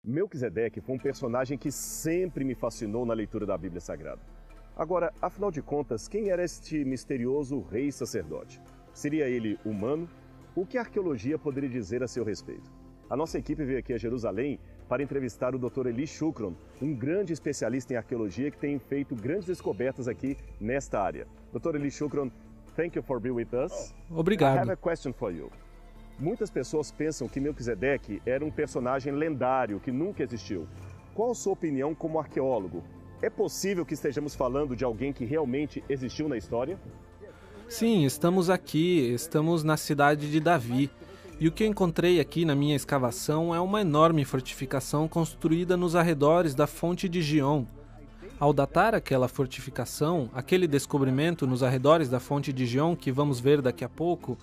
Melquisedeque foi um personagem que sempre me fascinou na leitura da Bíblia Sagrada. Agora, afinal de contas, quem era este misterioso rei sacerdote? Seria ele humano? O que a arqueologia poderia dizer a seu respeito? A nossa equipe veio aqui a Jerusalém para entrevistar o Dr. Eli Shukron, um grande especialista em arqueologia que tem feito grandes descobertas aqui nesta área. Dr. Eli Shukron, thank you for being with us. Obrigado. I have a question for you. Muitas pessoas pensam que Melquisedeque era um personagem lendário que nunca existiu. Qual a sua opinião como arqueólogo? É possível que estejamos falando de alguém que realmente existiu na história? Sim, estamos aqui, estamos na cidade de Davi. E o que eu encontrei aqui na minha escavação é uma enorme fortificação construída nos arredores da fonte de Gion. Ao datar aquela fortificação, aquele descobrimento nos arredores da fonte de Gion, que vamos ver daqui a pouco,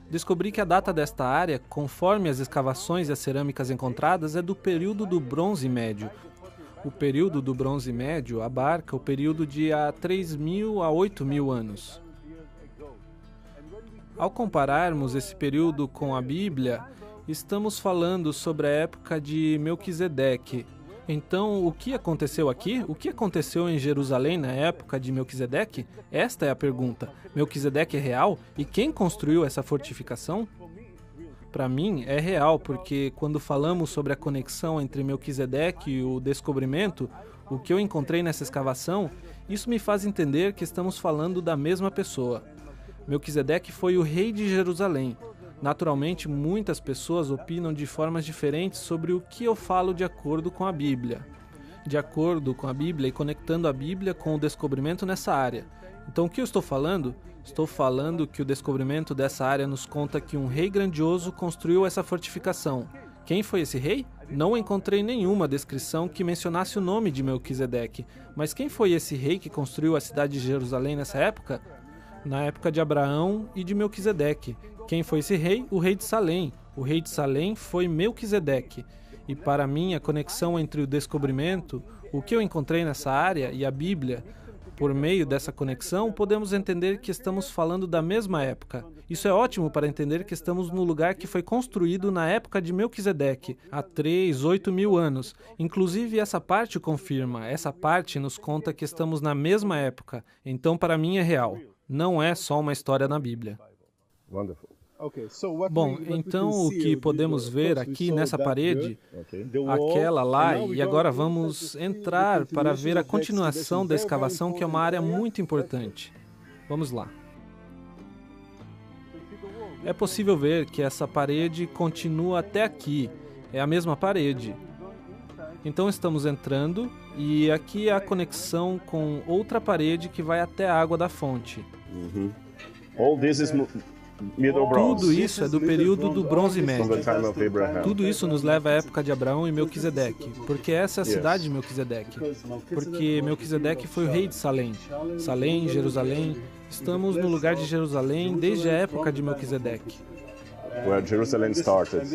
descobri que a data desta área, conforme as escavações e as cerâmicas encontradas, é do período do Bronze Médio. O período do Bronze Médio abarca o período de há 3.000 a 8.000 anos. Ao compararmos esse período com a Bíblia, estamos falando sobre a época de Melquisedeque. Então, o que aconteceu aqui? O que aconteceu em Jerusalém na época de Melquisedeque? Esta é a pergunta. Melquisedeque é real? E quem construiu essa fortificação? Para mim, é real, porque quando falamos sobre a conexão entre Melquisedeque e o descobrimento, o que eu encontrei nessa escavação, isso me faz entender que estamos falando da mesma pessoa. Melquisedeque foi o rei de Jerusalém. Naturalmente, muitas pessoas opinam de formas diferentes sobre o que eu falo de acordo com a Bíblia. De acordo com a Bíblia e conectando a Bíblia com o descobrimento nessa área. Então, o que eu estou falando? Estou falando que o descobrimento dessa área nos conta que um rei grandioso construiu essa fortificação. Quem foi esse rei? Não encontrei nenhuma descrição que mencionasse o nome de Melquisedeque. Mas quem foi esse rei que construiu a cidade de Jerusalém nessa época? Na época de Abraão e de Melquisedeque. Quem foi esse rei? O rei de Salém. O rei de Salém foi Melquisedeque. E para mim, a conexão entre o descobrimento, o que eu encontrei nessa área e a Bíblia, por meio dessa conexão, podemos entender que estamos falando da mesma época. Isso é ótimo para entender que estamos no lugar que foi construído na época de Melquisedeque, há 8.000 anos. Inclusive, essa parte confirma, essa parte nos conta que estamos na mesma época. Então, para mim, é real. Não é só uma história na Bíblia. Bom, então o que podemos ver aqui nessa parede, aquela lá, e agora vamos entrar para ver a continuação da escavação, que é uma área muito importante. Vamos lá. É possível ver que essa parede continua até aqui, é a mesma parede. Então estamos entrando e aqui é a conexão com outra parede que vai até a água da fonte. All this is Middle Bronze. Tudo isso é do período do Bronze Médio. Tudo isso nos leva à época de Abraão e Melquisedeque, porque essa é a cidade de Melquisedeque. Porque Melquisedeque foi o rei de Salém. Salém, Jerusalém. Estamos no lugar de Jerusalém desde a época de Melquisedeque. Where Jerusalem started.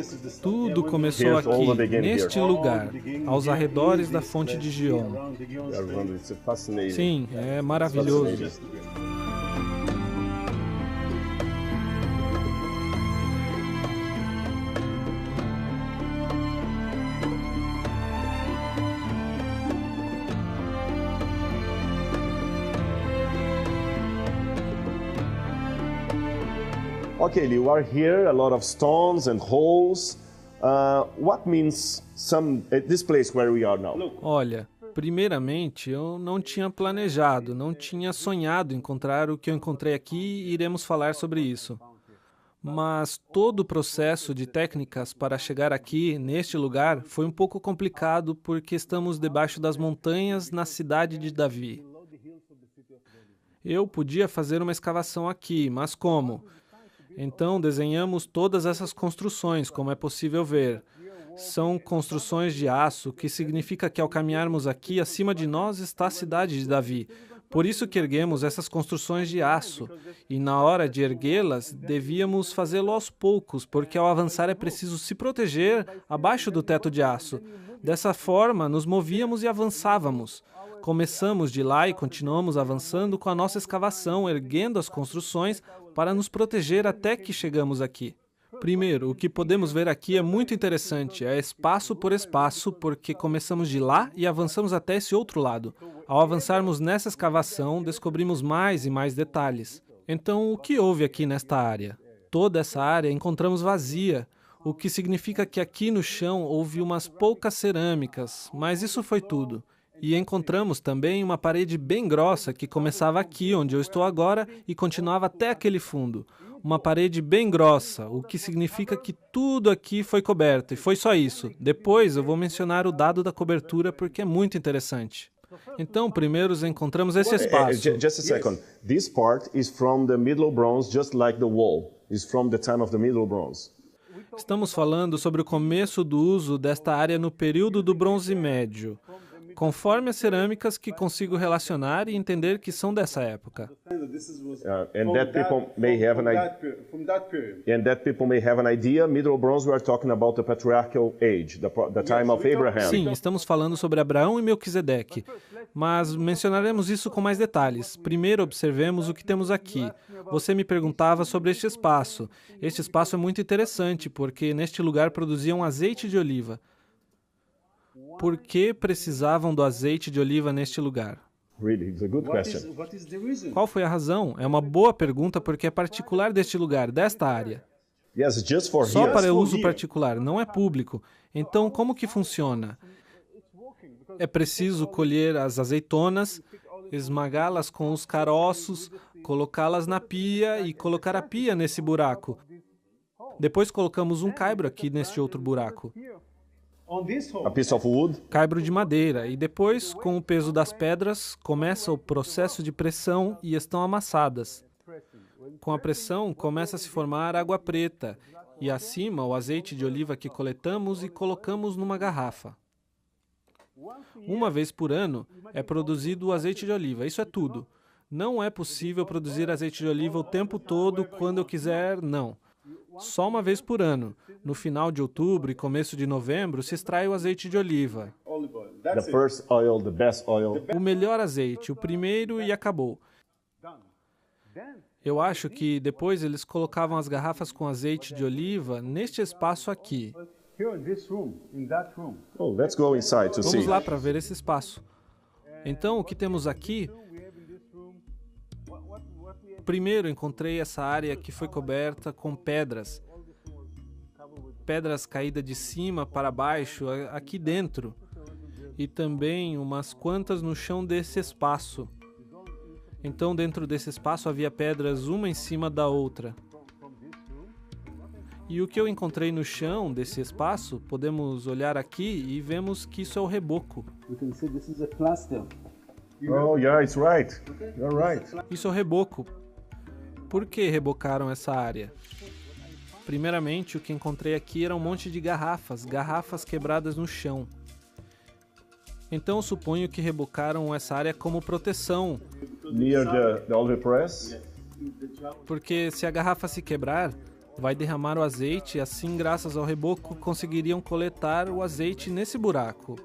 Tudo começou aqui, neste lugar, aos arredores da fonte de Gion. Sim, é maravilhoso. Okay, you are here, a lot of stones and holes. What means this place where we are now? Olha, primeiramente, eu não tinha planejado, não tinha sonhado encontrar o que eu encontrei aqui e iremos falar sobre isso. Mas todo o processo de técnicas para chegar aqui, neste lugar, foi um pouco complicado porque estamos debaixo das montanhas na cidade de Davi. Eu podia fazer uma escavação aqui, mas como? Então, desenhamos todas essas construções, como é possível ver. São construções de aço, que significa que ao caminharmos aqui, acima de nós está a cidade de Davi. Por isso que erguemos essas construções de aço. E na hora de erguê-las, devíamos fazê-lo aos poucos, porque ao avançar é preciso se proteger abaixo do teto de aço. Dessa forma, nos movíamos e avançávamos. Começamos de lá e continuamos avançando com a nossa escavação, erguendo as construções para nos proteger até que chegamos aqui. Primeiro, o que podemos ver aqui é muito interessante, é espaço por espaço, porque começamos de lá e avançamos até esse outro lado. Ao avançarmos nessa escavação, descobrimos mais e mais detalhes. Então, o que houve aqui nesta área? Toda essa área encontramos vazia, o que significa que aqui no chão houve umas poucas cerâmicas, mas isso foi tudo. E encontramos também uma parede bem grossa que começava aqui, onde eu estou agora, e continuava até aquele fundo. Uma parede bem grossa, o que significa que tudo aqui foi coberto, e foi só isso. Depois eu vou mencionar o dado da cobertura porque é muito interessante. Então, primeiro encontramos esse espaço. Just a second. This part is from the Middle Bronze, just like the wall. It's from the time of the Middle Bronze. Estamos falando sobre o começo do uso desta área no período do Bronze Médio, conforme as cerâmicas que consigo relacionar e entender que são dessa época. And that people may have an idea. Middle Bronze, we are talking about the patriarchal age, the time of Abraham. Sim, estamos falando sobre Abraão e Melquisedeque, mas mencionaremos isso com mais detalhes. Primeiro, observemos o que temos aqui. Você me perguntava sobre este espaço. Este espaço é muito interessante, porque neste lugar produziam azeite de oliva. Por que precisavam do azeite de oliva neste lugar? Really, it's a good question. Qual foi a razão? É uma boa pergunta porque é particular deste lugar, desta área. Yes, just for Só here. para uso particular, não é público. Então, como que funciona? É preciso colher as azeitonas, esmagá-las com os caroços, colocá-las na pia e colocar a pia nesse buraco. Depois colocamos um caibro aqui neste outro buraco. A piece of wood. Caibro de madeira. E depois, com o peso das pedras, começa o processo de pressão e estão amassadas. Com a pressão, começa a se formar água preta. E acima, o azeite de oliva que coletamos e colocamos numa garrafa. Uma vez por ano, é produzido o azeite de oliva. Isso é tudo. Não é possível produzir azeite de oliva o tempo todo, quando eu quiser, não. Só uma vez por ano. No final de outubro e começo de novembro, se extrai o azeite de oliva. The first oil, the best oil. O melhor azeite, o primeiro e acabou. Eu acho que depois eles colocavam as garrafas com azeite de oliva neste espaço aqui. Oh, let's go inside to see. Vamos lá para ver esse espaço. Então, o que temos aqui? Primeiro, encontrei essa área que foi coberta com pedras. Pedras caídas de cima para baixo, aqui dentro. E também umas quantas no chão desse espaço. Então, dentro desse espaço havia pedras uma em cima da outra. E o que eu encontrei no chão desse espaço, podemos olhar aqui e vemos que isso é o reboco. Oh, yeah, it's right. You're right. Isso é o reboco. Por que rebocaram essa área? Primeiramente, o que encontrei aqui era um monte de garrafas quebradas no chão. Então, eu suponho que rebocaram essa área como proteção. Near the olive press. Porque se a garrafa se quebrar, vai derramar o azeite e assim, graças ao reboco, conseguiriam coletar o azeite nesse buraco.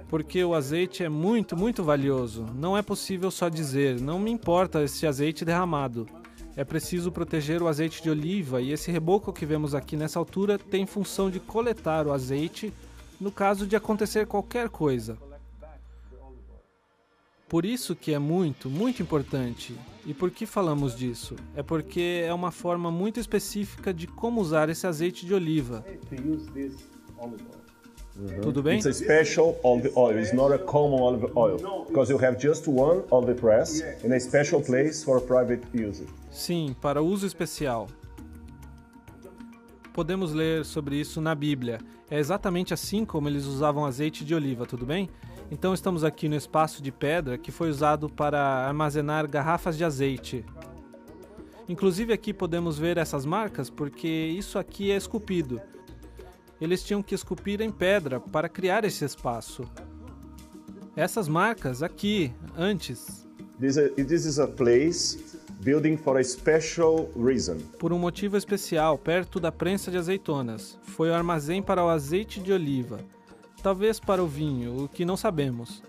Porque o azeite é muito, muito valioso. Não é possível só dizer, não me importa esse azeite derramado. É preciso proteger o azeite de oliva e esse reboco que vemos aqui nessa altura tem função de coletar o azeite no caso de acontecer qualquer coisa. Por isso que é muito, muito importante. E por que falamos disso? É porque é uma forma muito específica de como usar esse azeite de oliva. Tudo bem? It's a special olive oil. It's not a common olive oil. Because you have just one olive press in a special place for private use. Sim, para uso especial. Podemos ler sobre isso na Bíblia. É exatamente assim como eles usavam azeite de oliva, tudo bem? Então estamos aqui no espaço de pedra que foi usado para armazenar garrafas de azeite. Inclusive aqui podemos ver essas marcas porque isso aqui é esculpido. Eles tinham que esculpir em pedra para criar esse espaço. Essas marcas aqui, antes. This is a place building for a special reason. Por um motivo especial, perto da prensa de azeitonas. Foi o armazém para o azeite de oliva. Talvez para o vinho, o que não sabemos.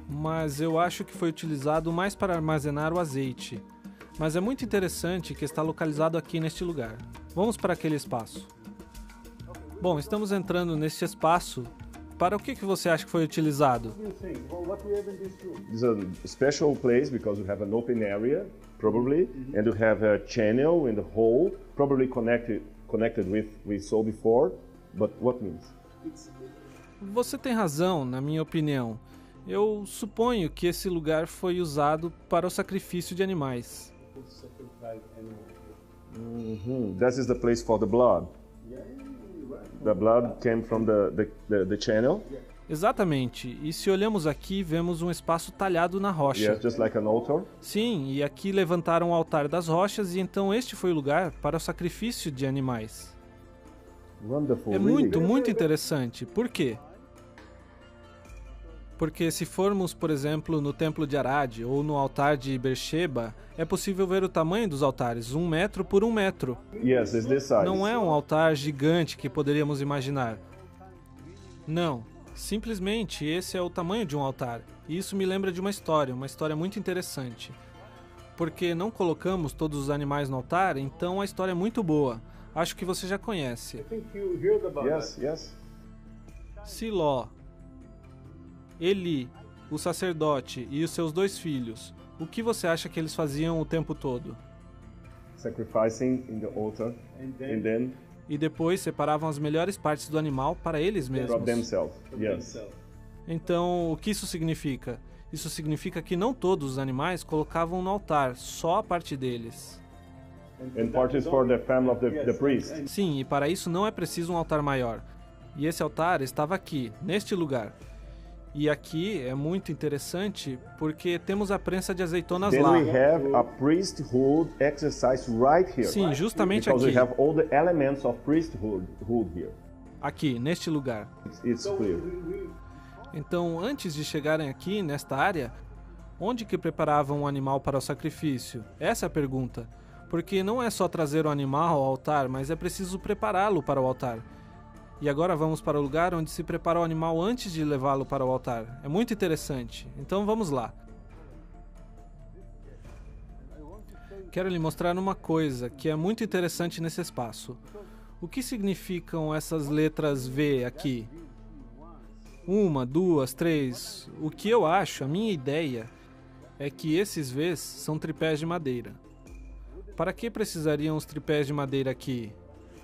Mas eu acho que foi utilizado mais para armazenar o azeite. Mas é muito interessante que está localizado aqui neste lugar. Vamos para aquele espaço. Bom, estamos entrando neste espaço. Para o que você acha que foi utilizado? This is a special place because you have an open area, probably, and you have a channel in the hole, probably connected with we saw before. But what means? Você tem razão, na minha opinião. Eu suponho que esse lugar foi usado para o sacrifício de animais. This is the place for the blood. The blood came from the channel. Exatamente. E se olhamos aqui, vemos um espaço talhado na rocha. Yes, just like an altar. Sim, e aqui levantaram o altar das rochas e então este foi o lugar para o sacrifício de animais. Wonderful. É muito interessante. Por quê? Porque se formos, por exemplo, no templo de Arad ou no altar de Beersheba, é possível ver o tamanho dos altares, 1 metro por 1 metro. Yes, it's this size. Não é um altar gigante que poderíamos imaginar. Não, simplesmente esse é o tamanho de um altar. E isso me lembra de uma história muito interessante. Porque não colocamos todos os animais no altar, então a história é muito boa. Acho que você já conhece. Yes. Siló, Eli, o sacerdote e os seus 2 filhos, o que você acha que eles faziam o tempo todo? Sacrificing in the altar, and then E depois separavam as melhores partes do animal para eles drop mesmos. themselves. Yes. Então, o que isso significa? Isso significa que não todos os animais colocavam no altar, só a parte deles. And part is for the family of the priest. Sim, e para isso não é preciso um altar maior. E esse altar estava aqui, neste lugar. E aqui é muito interessante porque temos a prensa de azeitonas Then lá. we have a priesthood exercise right here. Sim, justamente Because aqui. we have all the elements of priesthood here. Aqui, neste lugar. It's clear. Então, antes de chegarem aqui, nesta área, onde que preparavam o animal para o sacrifício? Essa é a pergunta. Porque não é só trazer o animal ao altar, mas é preciso prepará-lo para o altar. E agora vamos para o lugar onde se prepara o animal antes de levá-lo para o altar. É muito interessante. Então vamos lá. Quero lhe mostrar uma coisa que é muito interessante nesse espaço. O que significam essas letras V aqui? 1, 2, 3. O que eu acho, a minha ideia, é que esses Vs são tripés de madeira. Para que precisariam os tripés de madeira aqui?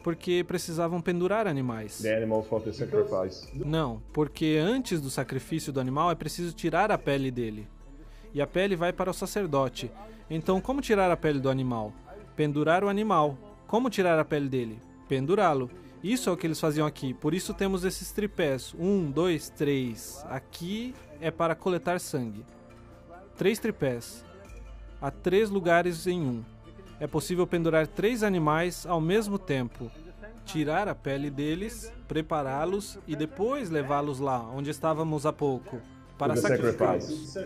Porque precisavam pendurar animais. The animals for the sacrifice. Não, porque antes do sacrifício do animal é preciso tirar a pele dele. E a pele vai para o sacerdote. Então, como tirar a pele do animal? Pendurar o animal. Como tirar a pele dele? Pendurá-lo. Isso é o que eles faziam aqui. Por isso temos esses tripés. 1, 2, 3. Aqui é para coletar sangue. 3 tripés. Há 3 lugares em um. É possível pendurar 3 animais ao mesmo tempo, tirar a pele deles, prepará-los e depois levá-los lá, onde estávamos há pouco, para sacrificá-los.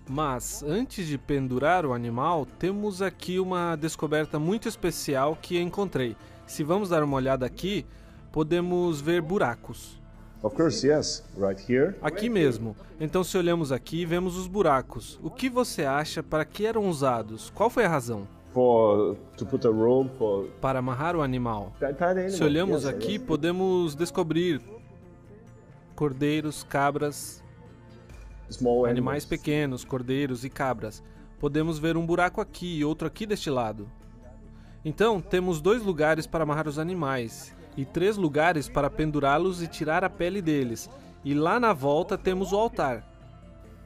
Mas, antes de pendurar o animal, temos aqui uma descoberta muito especial que encontrei. Se vamos dar uma olhada aqui, podemos ver buracos. Of course, yes. Right here. Aqui mesmo. Então, se olhamos aqui, vemos os buracos. O que você acha para que eram usados? Qual foi a razão? To put a rope for Para amarrar o animal. tie the animal. Se olhamos Yes, aqui, yes. podemos descobrir cordeiros, cabras, Small animais animals. pequenos, cordeiros e cabras. Podemos ver um buraco aqui e outro aqui deste lado. Então, temos 2 lugares para amarrar os animais e 3 lugares para pendurá-los e tirar a pele deles. E lá na volta temos o altar.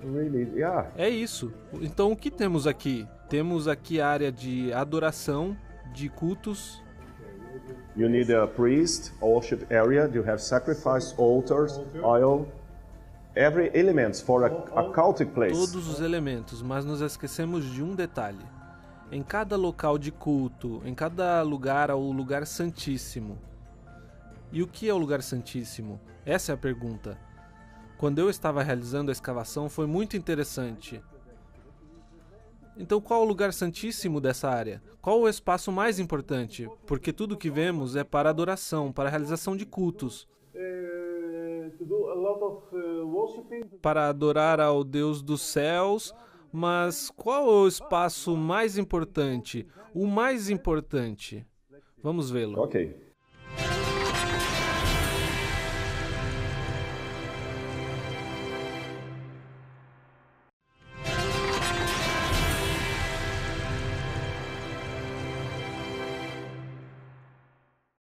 Really? Yeah. É isso. Então, o que temos aqui? Temos aqui a área de adoração, de cultos. You need a priest, worship area. You have sacrifice altars, oil, every elements for a cultic place. Todos os elementos, mas nos esquecemos de um detalhe. Em cada local de culto, em cada lugar há o lugar santíssimo. E o que é o lugar santíssimo? Essa é a pergunta. Quando eu estava realizando a escavação foi muito interessante. Então qual é o lugar santíssimo dessa área? Qual o espaço mais importante? Porque tudo que vemos é para adoração, para a realização de cultos. Para adorar ao Deus dos céus, Mas qual é o espaço mais importante? O mais importante? Vamos vê-lo. Ok.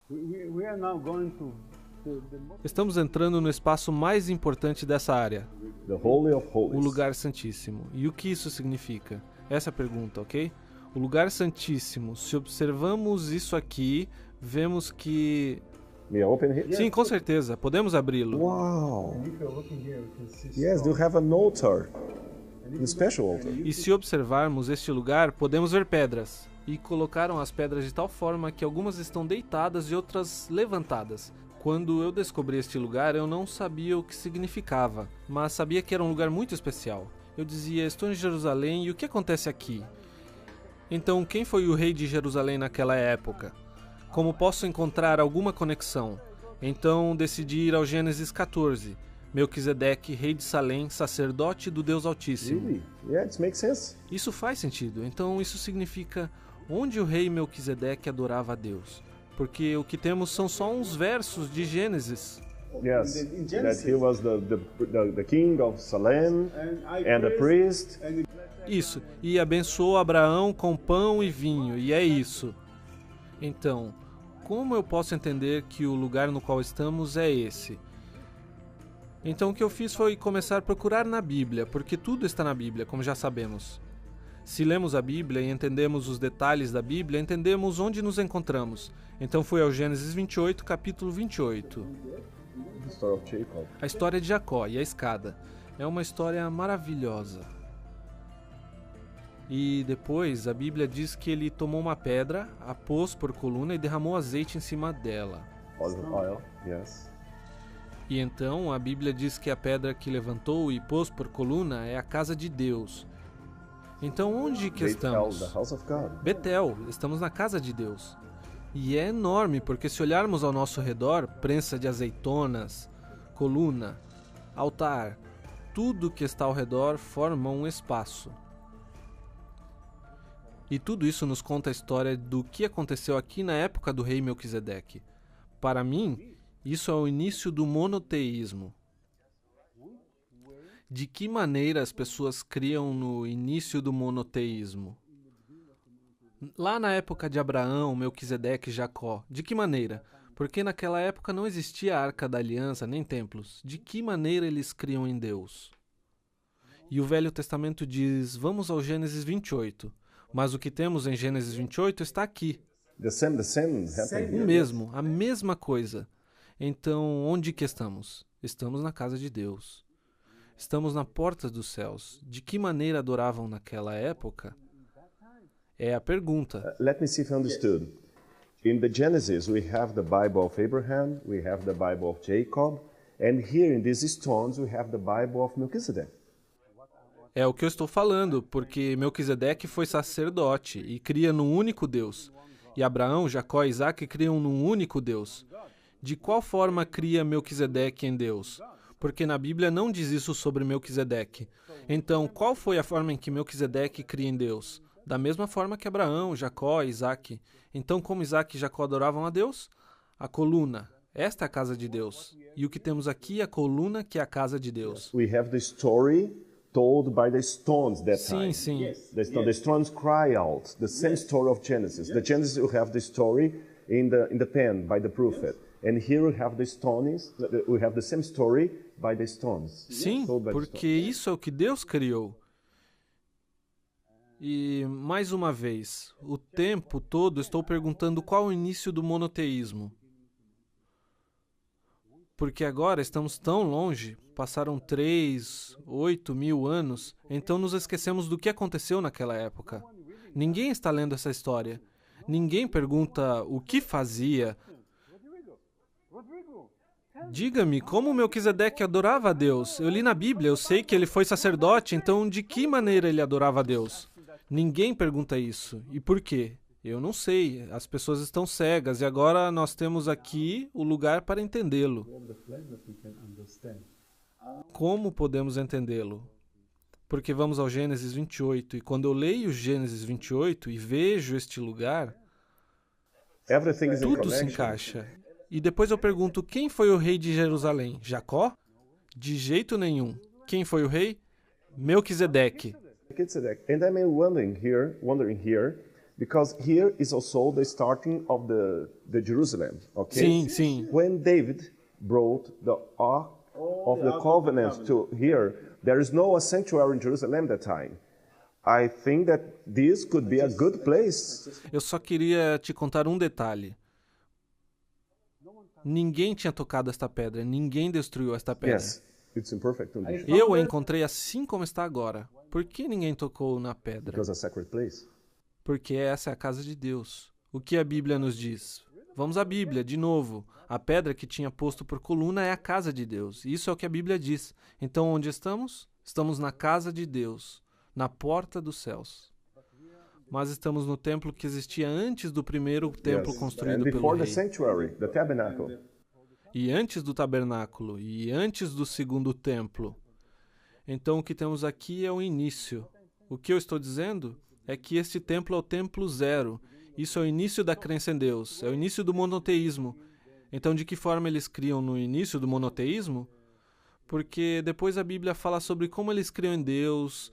We are now going to Estamos entrando no espaço mais importante dessa área, The Holy of o Holies. lugar santíssimo. E o que isso significa? Essa é a pergunta, ok? O lugar santíssimo. Se observamos isso aqui, vemos que... May I open it? Sim, com certeza. Podemos abri-lo. Wow. if you're looking here, you can see Yes, you have an altar. A special altar. E se observarmos este lugar, podemos ver pedras. E colocaram as pedras de tal forma que algumas estão deitadas e outras levantadas. Quando eu descobri este lugar, eu não sabia o que significava, mas sabia que era um lugar muito especial. Eu dizia, estou em Jerusalém e o que acontece aqui? Então, quem foi o rei de Jerusalém naquela época? Como posso encontrar alguma conexão? Então, decidi ir ao Gênesis 14. Melquisedeque, rei de Salém, sacerdote do Deus Altíssimo. Really? Yeah, it makes sense. Isso faz sentido. Então, isso significa onde o rei Melquisedeque adorava a Deus. Porque o que temos são só uns versos de Gênesis. Yes, In that Genesis. he was the king of Salem and the priest. Isso. E abençoou Abraão com pão e vinho. E é isso. Então, como eu posso entender que o lugar no qual estamos é esse? Então o que eu fiz foi começar a procurar na Bíblia, porque tudo está na Bíblia, como já sabemos. Se lemos a Bíblia e entendemos os detalhes da Bíblia, entendemos onde nos encontramos. Então fui ao Gênesis 28, capítulo 28. The story of Jacob. A história de Jacó e a escada. É uma história maravilhosa. E depois a Bíblia diz que ele tomou uma pedra, a pôs por coluna e derramou azeite em cima dela. Olive oil. Yes. E então a Bíblia diz que a pedra que levantou e pôs por coluna é a casa de Deus. Então onde que Bethel, estamos? the house of God. Betel, estamos na casa de Deus. E é enorme, porque se olharmos ao nosso redor, prensa de azeitonas, coluna, altar, tudo que está ao redor forma um espaço. E tudo isso nos conta a história do que aconteceu aqui na época do rei Melquisedeque. Para mim, isso é o início do monoteísmo. De que maneira as pessoas criam no início do monoteísmo? Lá na época de Abraão, Melquisedeque e Jacó, de que maneira? Porque naquela época não existia a Arca da Aliança nem templos. De que maneira eles criam em Deus? E o Velho Testamento diz, vamos ao Gênesis 28. Mas o que temos em Gênesis 28 está aqui. The same happened O here. mesmo, a mesma coisa. Então, onde que estamos? Estamos na casa de Deus. Estamos na porta dos céus. De que maneira adoravam naquela época? É a pergunta. Let me see if I understood. In the Genesis, we have the Bible of Abraham, we have the Bible of Jacob, and here in these stones, we have the Bible of Melchizedek. É o que eu estou falando, porque Melquisedeque foi sacerdote e cria num único Deus. E Abraão, Jacó e Isaac criam num único Deus. De qual forma cria Melquisedeque em Deus? Porque na Bíblia não diz isso sobre Melquisedeque. Então, qual foi a forma em que Melquisedeque cria em Deus? Da mesma forma que Abraão, Jacó e Isaac. Então, como Isaac e Jacó adoravam a Deus? A coluna. Esta é a casa de Deus. E o que temos aqui é a coluna, que é a casa de Deus. We have the story told by the stones that Sim, time. sim. The stones cry out. The same story of Genesis. The Genesis, you have the story in the pen by the prophet. And here we have the stones. We have the same story by the stones. Sim, Told by the porque stones. isso é o que Deus criou. E, mais uma vez, o tempo todo estou perguntando qual o início do monoteísmo. Porque agora estamos tão longe, passaram 3, 8 mil anos, então nos esquecemos do que aconteceu naquela época. Ninguém está lendo essa história. Ninguém pergunta o que fazia. Diga-me, como Melquisedeque adorava a Deus? Eu li na Bíblia, eu sei que ele foi sacerdote, então de que maneira ele adorava a Deus? Ninguém pergunta isso. E por quê? Eu não sei. As pessoas estão cegas e agora nós temos aqui o lugar para entendê-lo. Como podemos entendê-lo? porque vamos ao Gênesis 28, e quando eu leio Gênesis 28 e vejo este lugar, Everything is in tudo se connection. encaixa. E depois eu pergunto, quem foi o rei de Jerusalém? Jacó? De jeito nenhum. Quem foi o rei? Melquisedeque. Melchizedek. And I'm wondering here, because here is also the starting of the Jerusalem, okay? Sim, sim. When David brought the Ark of the Covenant to here, there is no sanctuary in Jerusalem that time. I think that this could be a good place. Eu só queria te contar um detalhe. Ninguém tinha tocado esta pedra, ninguém destruiu esta pedra. Yes, it's in perfect condition. Eu a encontrei assim como está agora. Por que ninguém tocou na pedra? Because a sacred place. Porque essa é a casa de Deus. O que a Bíblia nos diz? Vamos à Bíblia, de novo. A pedra que tinha posto por coluna é a casa de Deus. Isso é o que a Bíblia diz. Então, onde estamos? Estamos na casa de Deus, na porta dos céus. Mas estamos no templo que existia antes do primeiro templo construído And pelo before the rei. sanctuary, the tabernacle. E antes do tabernáculo, e antes do segundo templo. Então, o que temos aqui é o início. O que eu estou dizendo é que este templo é o templo zero. Isso é o início da crença em Deus, é o início do monoteísmo. Então, de que forma eles criam no início do monoteísmo? Porque depois a Bíblia fala sobre como eles criam em Deus.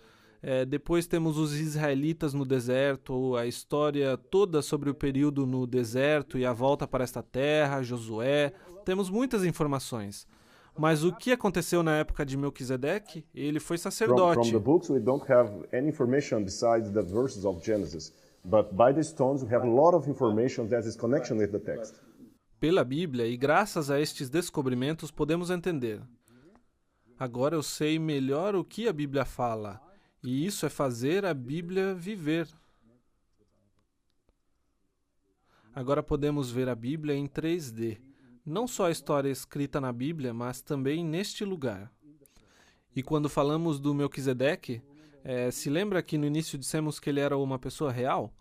Depois temos os israelitas no deserto, a história toda sobre o período no deserto e a volta para esta terra, Josué. Temos muitas informações. Mas o que aconteceu na época de Melquisedeque? Ele foi sacerdote. From the books we don't have any information besides the verses of Genesis. But by the stones we have a lot of information that is connection with the text. Pela Bíblia, e graças a estes descobrimentos podemos entender. Agora eu sei melhor o que a Bíblia fala. E isso é fazer a Bíblia viver. Agora podemos ver a Bíblia em 3D. Não só a história escrita na Bíblia, mas também neste lugar. E quando falamos do Melquisedeque, se lembra que no início dissemos que ele era uma pessoa real?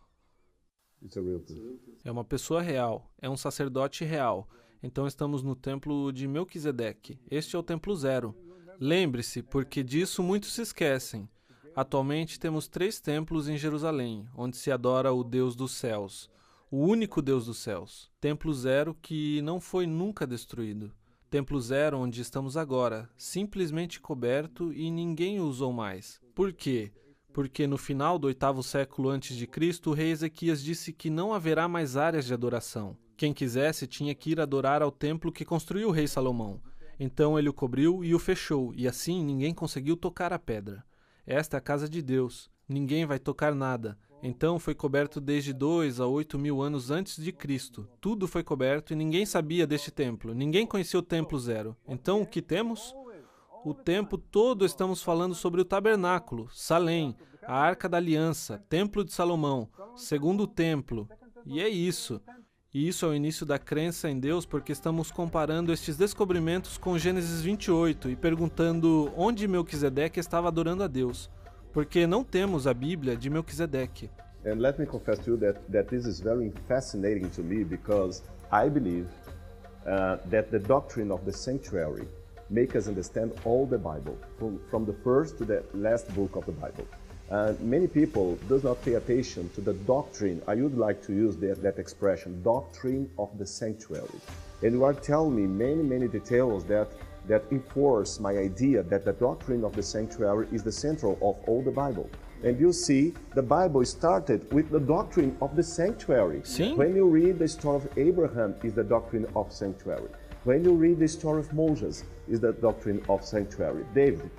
It's a real thing. É uma pessoa real, é um sacerdote real. Então estamos no templo de Melquisedeque. Este é o templo zero. Lembre-se, porque disso muitos se esquecem. Atualmente temos 3 templos em Jerusalém, onde se adora o Deus dos céus, o único Deus dos céus. Templo zero que não foi nunca destruído. Templo zero onde estamos agora, simplesmente coberto e ninguém o usou mais. Por quê? Porque no final do 8º século a.C., o rei Ezequias disse que não haverá mais áreas de adoração. Quem quisesse tinha que ir adorar ao templo que construiu o rei Salomão. Então ele o cobriu e o fechou, e assim ninguém conseguiu tocar a pedra. Esta é a casa de Deus. Ninguém vai tocar nada. Então foi coberto desde 2 a 8 mil anos antes de Cristo. Tudo foi coberto e ninguém sabia deste templo. Ninguém conhecia o templo zero. Então o que temos? O tempo todo estamos falando sobre o tabernáculo, Salém, a Arca da Aliança, Templo de Salomão, segundo templo. E é isso. E isso é o início da crença em Deus, porque estamos comparando estes descobrimentos com Gênesis 28 e perguntando onde Melquisedeque estava adorando a Deus. Porque não temos a Bíblia de Melquisedeque. And let me confess to you that this is very fascinating to me because I believe that the doctrine of the sanctuary make us understand all the Bible, from the first to the last book of the Bible. Many people does not pay attention to the doctrine. I would like to use that expression, doctrine of the sanctuary. And you are telling me many details that enforce my idea that the doctrine of the sanctuary is the central of all the Bible. And you see, the Bible started with the doctrine of the sanctuary. Sim. When you read the story of Abraham, is the doctrine of sanctuary. When you read the story of Moses, is the doctrine of sanctuary. David,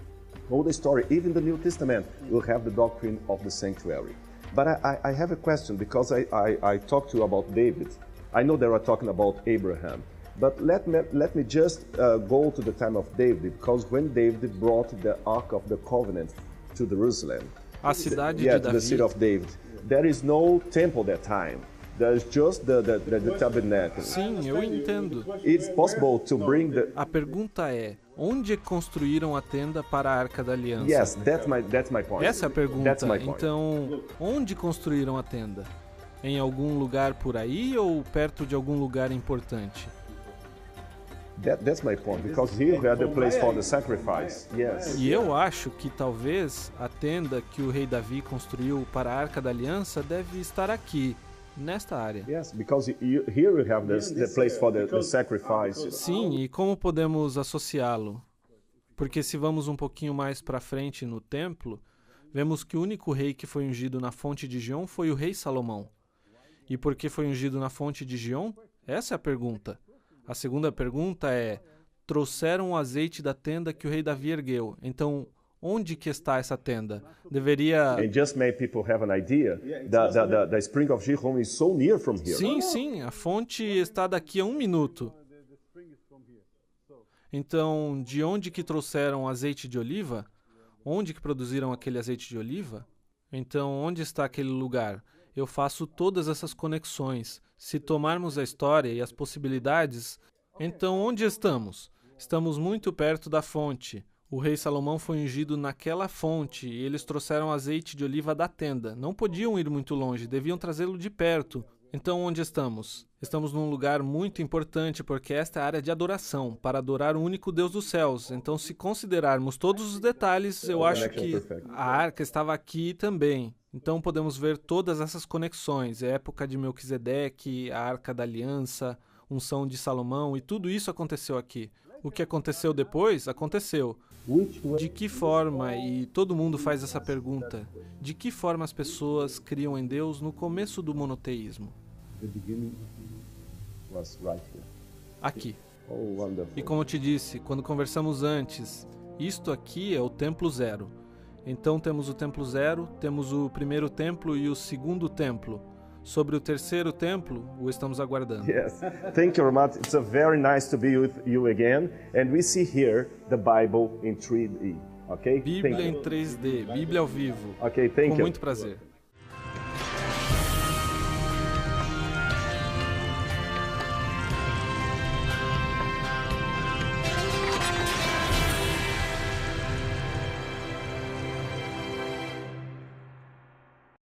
all the story, even the New Testament, will have the doctrine of the sanctuary. But I have a question, because I talked to you about David. I know they are talking about Abraham. But let me just go to the time of David, because when David brought the Ark of the Covenant to Jerusalem, A cidade yeah, de to the city Davi. of David, there is no temple that time. There's just the tabernacle. Sim, eu entendo. It's possible to bring the... A pergunta é, onde construíram a tenda para a Arca da Aliança? Yes, that's my point. Essa é a pergunta. That's my point. Então, onde construíram a tenda? Em algum lugar por aí ou perto de algum lugar importante? That's my point, because here we had the place for the sacrifice. Yes. E eu acho que talvez a tenda que o rei Davi construiu para a Arca da Aliança deve estar aqui, nesta área. Yes, because here we have the place for the sacrifice. Sim, e como podemos associá-lo? Porque se vamos um pouquinho mais para frente no templo, vemos que o único rei que foi ungido na fonte de Gion foi o rei Salomão. E por que foi ungido na fonte de Gion? Essa é a pergunta. A segunda pergunta é: trouxeram o azeite da tenda que o rei Davi ergueu. Então, onde que está essa tenda? Deveria... And just make people have an idea, the spring of Gihon is so near from here. Sim, a fonte está daqui a 1 minuto. Então, de onde que trouxeram azeite de oliva? Onde que produziram aquele azeite de oliva? Então, onde está aquele lugar? Eu faço todas essas conexões. Se tomarmos a história e as possibilidades, então onde estamos? Estamos muito perto da fonte. O rei Salomão foi ungido naquela fonte e eles trouxeram azeite de oliva da tenda. Não podiam ir muito longe, deviam trazê-lo de perto. Então onde estamos? Estamos num lugar muito importante porque esta é a área de adoração, para adorar o único Deus dos céus. Então, se considerarmos todos os detalhes, eu acho que a arca estava aqui também. Então podemos ver todas essas conexões, a época de Melquisedeque, a Arca da Aliança, unção de Salomão, e tudo isso aconteceu aqui. O que aconteceu depois, aconteceu. De que forma, e todo mundo faz essa pergunta, de que forma as pessoas criam em Deus no começo do monoteísmo? Aqui. E como eu te disse, quando conversamos antes, isto aqui é o templo zero. Então temos o templo zero, temos o primeiro templo e o segundo templo. Sobre o terceiro templo, o estamos aguardando. Yes. Thank you, Ramat. It's very nice to be with you again. And we see here the Bible in 3D. Okay? Bíblia em 3D, Bíblia ao vivo. Okay, thank Com you. muito prazer.